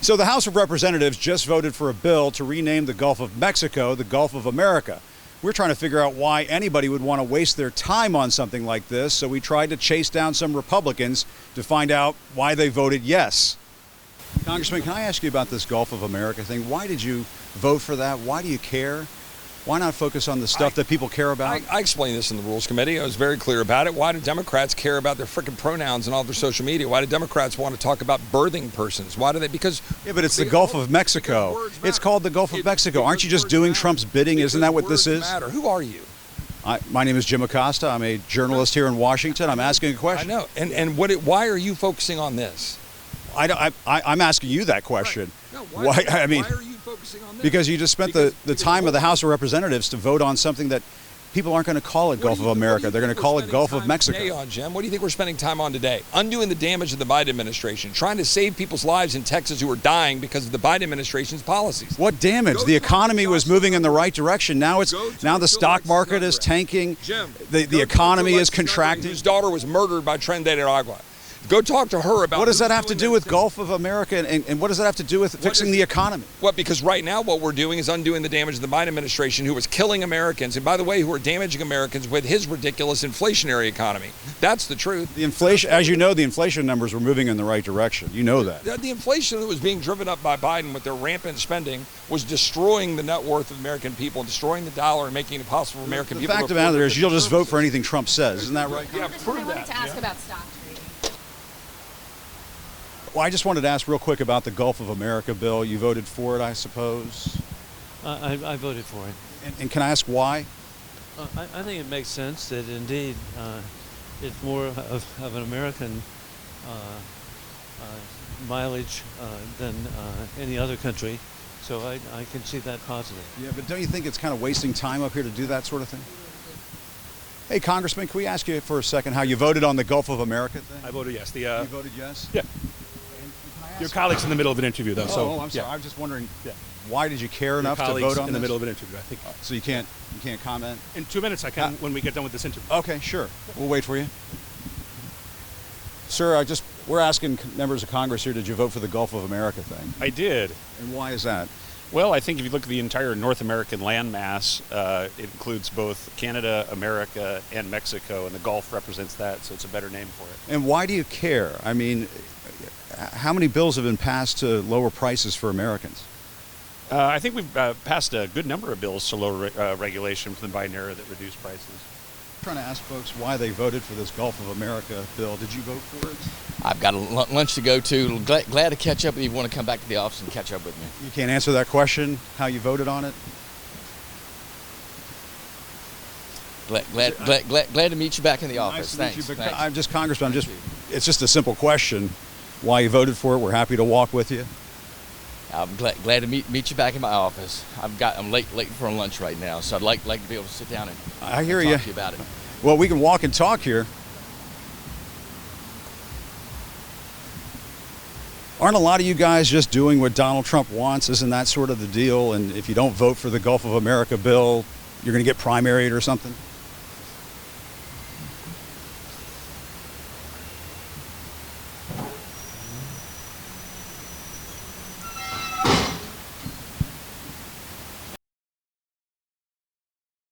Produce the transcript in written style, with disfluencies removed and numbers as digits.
So the House of Representatives just voted for a bill to rename the Gulf of Mexico the Gulf of America. We're trying to figure out why anybody would want to waste their time on something like this, so we tried to chase down some Republicans to find out why they voted yes. Congressman, can I ask you about this Gulf of America thing? Why did you vote for that? Why do you care? Why not focus on the stuff that people care about? I explained this in the Rules Committee. I was very clear about it. Why do Democrats care about their frickin' pronouns and all their social media? Why do Democrats want to talk about birthing persons? Why do they? Because yeah, but it's the Gulf of Mexico. It's called the Gulf of Mexico. Aren't you just doing Trump's bidding? Isn't that what this is? Matter. Who are you? My name is Jim Acosta. I'm a journalist here in Washington. I'm asking a question. I know. And why are you focusing on this? I'm asking you that question. Right. No, why are you focusing on this? Because you just spent the time of the House of Representatives to vote on something that people aren't going to call it Gulf of America. They're going to call it Gulf of Mexico. Jim, what do you think we're spending time on today? Undoing the damage of the Biden administration, trying to save people's lives in Texas who are dying because of the Biden administration's policies. What damage? The economy was moving in the right direction. Now the stock market is tanking. Jim, the economy is contracting. Whose daughter was murdered by Tren de Aragua. Go talk to her about. What does that have to do with Gulf of America, and what does that have to do with fixing the economy? What? Because right now what we're doing is undoing the damage of the Biden administration, who was killing Americans, and by the way, who are damaging Americans with his ridiculous inflationary economy. That's the truth. The inflation, as you know, the inflation numbers were moving in the right direction. You know that. The inflation that was being driven up by Biden with their rampant spending was destroying the net worth of American people, and destroying the dollar, and making it possible for American people. The fact of the matter is, you'll just vote for anything Trump says. Isn't that right? Yeah, I wanted to ask about stock trading. Well, I just wanted to ask real quick about the Gulf of America bill. You voted for it, I suppose? I voted for it. And can I ask why? I think it makes sense that indeed it's more of an American mileage than any other country. So I can see that positive. Yeah, but don't you think it's kind of wasting time up here to do that sort of thing? Hey, Congressman, can we ask you for a second how you voted on the Gulf of America thing? I voted yes. You voted yes? Yeah. Your colleague's in the middle of an interview, though. Oh, I'm sorry. Yeah. I was just wondering, why did you care enough to vote on this? In the middle of an interview, I think. So you can't comment? In 2 minutes, I can when we get done with this interview. Okay, sure. We'll wait for you. Sir, we're asking members of Congress here, did you vote for the Gulf of America thing? I did. And why is that? Well, I think if you look at the entire North American landmass, it includes both Canada, America, and Mexico, and the Gulf represents that, so it's a better name for it. And why do you care? I mean, how many bills have been passed to lower prices for Americans? I think we've passed a good number of bills to lower regulation from the Biden era that reduce prices. I'm trying to ask folks why they voted for this Gulf of America bill. Did you vote for it? I've got a lunch to go to. Glad to catch up if you want to come back to the office and catch up with me. You can't answer that question, how you voted on it? Glad to meet you back in the office. Nice to Thanks. meet you, but Thanks. I'm just Congressman. It's just a simple question. Why you voted for it? We're happy to walk with you. I'm glad to meet you back in my office. I'm late for lunch right now, so I'd like to be able to sit down and I hear talk you. to you about it. Well, we can walk and talk here. Aren't a lot of you guys just doing what Donald Trump wants? Isn't that sort of the deal? And if you don't vote for the Gulf of America bill, you're going to get primaried or something?